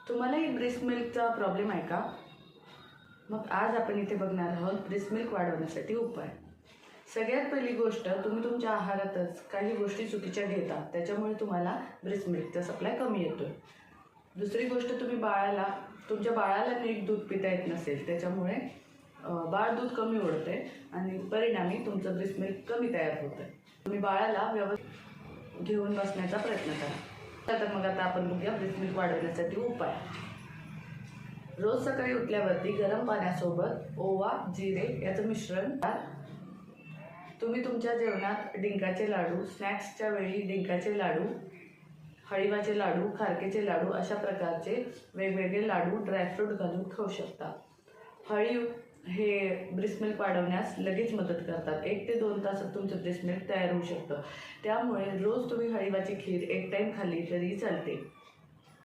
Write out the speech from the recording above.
तुम्हालाही breast मिल्कचा problem आहे का? मग आज आपण इथे बघणार आहोत ब्रेस्ट मिल्क वाढवण्यासाठी उपाय. सगळ्यात पहिली गोष्ट, तुम्ही तुमच्या आहारातच काही गोष्टी चुकीच्या घेता, त्याच्यामुळे तुम्हाला ब्रेस्ट मिल्कचा सप्लाय कमी येतो. दुसरी गोष्ट, तुमच्या बाळाला नीट दूध पिता येत नसेल, त्याच्यामुळे बाळ दूध कमी ओढते आणि परिणामी तुमचं ब्रेस्ट मिल्क कमी तयार होतं. तुम्ही बाळाला व्यवस्थित घेऊन बसण्याचा प्रयत्न करा. तर मग आता आपण बघूया ब्रेस्ट मिल्क वाढवण्यासाठी उपाय. रोज सकाळी उठल्यावरती गरम पाण्यासोबत ओवा, जिरे याचं मिश्रण करा. तुम्ही तुमच्या जेवणात डिंकाचे लाडू, स्नॅक्सच्या वेळी डिंकाचे लाडू, हळीवाचे लाडू, खारकेचे लाडू अशा प्रकारचे वेगवेगळे लाडू ड्रायफ्रूट घालून खाऊ शकता. हळीव हे ब्रेस्ट मिल्क वाढवण्यास लगेच मदत करतात. 1 ते 2 तासात तुमचं ब्रेस्ट मिल्क तयार होऊ शकतं. त्यामुळे रोज तुम्ही हळीवाची खीर 1 टाईम खाल्ली तरी चालते.